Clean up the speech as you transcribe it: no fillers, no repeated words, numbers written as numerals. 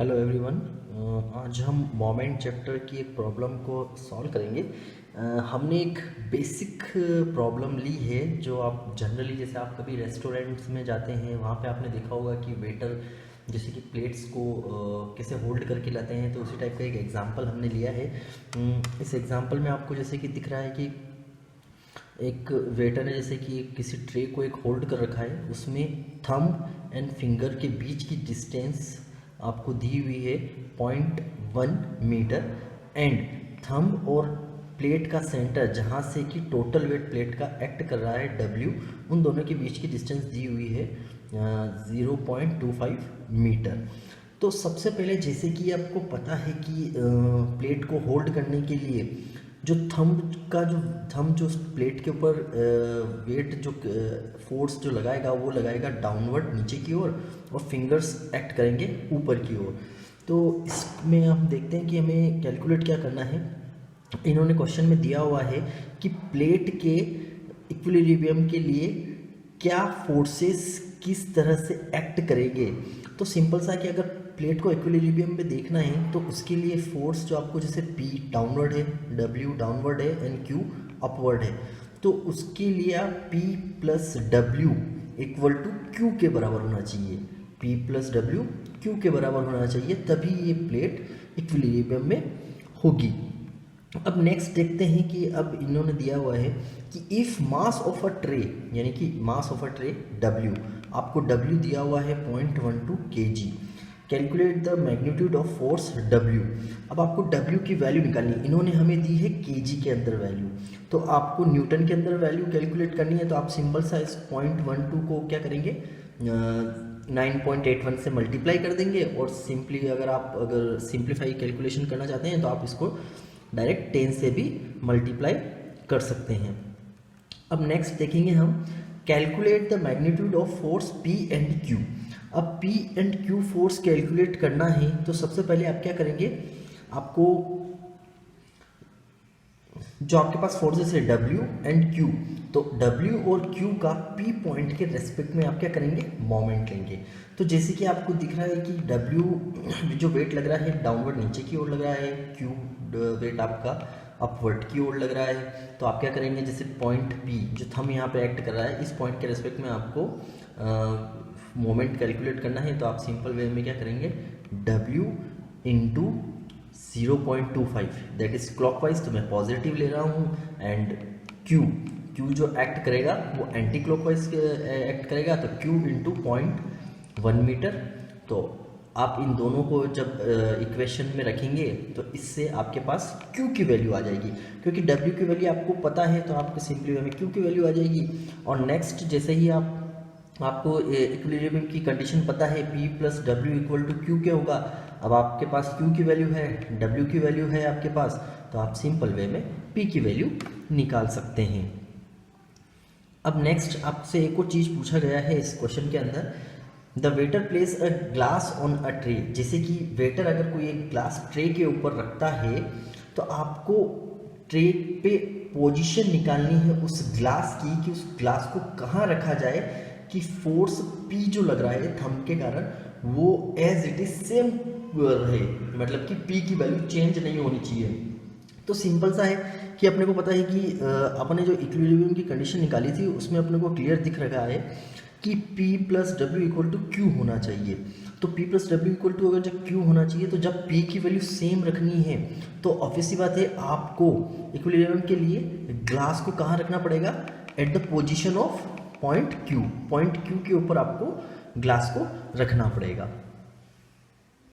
Hello everyone. आज हम moment chapter की एक प्रॉब्लम को सॉल्व करेंगे। हमने एक बेसिक प्रॉब्लम ली है जो आप जनरली, जैसे आप कभी रेस्टोरेंट्स में जाते हैं वहाँ पे आपने देखा होगा कि वेटर जैसे कि प्लेट्स को कैसे होल्ड करके लाते हैं, तो उसी टाइप का एक एग्जांपल हमने लिया है। इस एग्जांपल में आपको जैसे कि दिख रहा है कि एक वेटर ने जैसे कि किसी ट्रे को एक होल्ड कर रखा है, उसमें थंब एंड फिंगर के बीच की डिस्टेंस आपको दी हुई है 0.1 मीटर एंड थंब और प्लेट का सेंटर जहाँ से कि टोटल वेट प्लेट का एक्ट कर रहा है W, उन दोनों के बीच की डिस्टेंस दी हुई है 0.25 मीटर। तो सबसे पहले जैसे कि आपको पता है कि प्लेट को होल्ड करने के लिए जो थंब जो प्लेट के ऊपर वेट जो फोर्स जो लगाएगा वो लगाएगा डाउनवर्ड नीचे की ओर, और फिंगर्स एक्ट करेंगे ऊपर की ओर। तो इसमें हम देखते हैं कि हमें कैलकुलेट क्या करना है। इन्होंने क्वेश्चन में दिया हुआ है कि प्लेट के इक्विलिब्रियम के लिए क्या फोर्सेस किस तरह से एक्ट करेंगे। तो सिंपल सा कि अगर प्लेट को इक्विलिब्रियम में देखना है तो उसके लिए फोर्स जो आपको जैसे P डाउनवर्ड है, W डाउनवर्ड है एंड Q अपवर्ड है, तो उसके लिए आप P plus W equal to Q के बराबर होना चाहिए। P प्लस डब्ल्यू Q के बराबर होना चाहिए, तभी ये प्लेट इक्विलिब्रियम में होगी। अब नेक्स्ट देखते हैं कि अब इन्होंने दिया हुआ है कि if mass of a tray, यानी कि mass of a tray W, आपको W दिया हुआ है 0.12 kg, calculate the magnitude of force W। अब आपको W की वैल्यू निकालनी है, इन्होंने हमें दी है kg के अंदर वैल्यू, तो आपको न्यूटन के अंदर वैल्यू कैलकुलेट करनी है। तो आप सिंपल सा इस 0.12 को क्या करेंगे, 9.81 से मल्टीप्लाई कर देंगे, और सिंपली अगर सिंप्लीफाई कैलकुलेशन करना चाहते हैं तो आप इसको डायरेक्ट 10 से भी मल्टीप्लाई कर सकते हैं। अब नेक्स्ट देखेंगे हम, calculate the magnitude of force P and Q। अब P and Q force calculate करना है तो सबसे पहले आप क्या करेंगे, आपको जो आपके पास फोर्सेस है W एंड Q, तो W और Q का P पॉइंट के रेस्पेक्ट में आप क्या करेंगे, मोमेंट लेंगे। तो जैसे कि आपको दिख रहा है कि W जो वेट लग रहा है डाउनवर्ड नीचे की ओर लग रहा है, Q वेट आपका अपवर्ड की ओर लग रहा है, तो आप क्या करेंगे, जैसे पॉइंट P जो थंब यहाँ पे एक्ट कर रहा है, इस पॉइंट के रेस्पेक्ट में आपको मोमेंट कैलकुलेट करना है। तो आप सिंपल वे में क्या करेंगे, W into 0.25 that is clockwise, तो मैं पॉजिटिव ले रहा हूँ, एंड Q जो एक्ट करेगा वो एंटी क्लॉकवाइज एक्ट करेगा, तो Q इंटू 0.1 मीटर। तो आप इन दोनों को जब इक्वेशन में रखेंगे तो इससे आपके पास Q की वैल्यू आ जाएगी, क्योंकि W की वैल्यू आपको पता है, तो आपको सिंपली में Q की वैल्यू आ जाएगी। और नेक्स्ट जैसे ही आपको इक्विलिब्रियम की कंडीशन पता है, P plus W equal to Q क्या होगा। अब आपके पास Q की वैल्यू है, W की वैल्यू है आपके पास, तो आप सिंपल वे में P की वैल्यू निकाल सकते हैं। अब नेक्स्ट आपसे एक और चीज़ पूछा गया है इस क्वेश्चन के अंदर, the waiter place a glass on a tray. जैसे कि वेटर अगर कोई एक ग्लास ट्रे के ऊपर रखता है तो आपको ट्रे पे पोजीशन निकालनी है उस ग्लास की, कि उस ग्लास को कहाँ रखा जाए कि फोर्स P जो लग रहा है थंब के कारण वो एज इट इज सेम रहे, मतलब कि P की वैल्यू चेंज नहीं होनी चाहिए। तो सिंपल सा है कि अपने को पता है कि अपने जो इक्विलिब्रियम की कंडीशन निकाली थी उसमें अपने को क्लियर दिख रहा है कि P plus W equal to Q होना चाहिए। तो P plus W equal to अगर जब Q होना चाहिए, तो जब P की वैल्यू सेम रखनी है तो ऑब्वियसली बात है आपको इक्विलिब्रियम के लिए ग्लास को कहाँ रखना पड़ेगा, at the position of point Q के ऊपर आपको ग्लास को रखना पड़ेगा।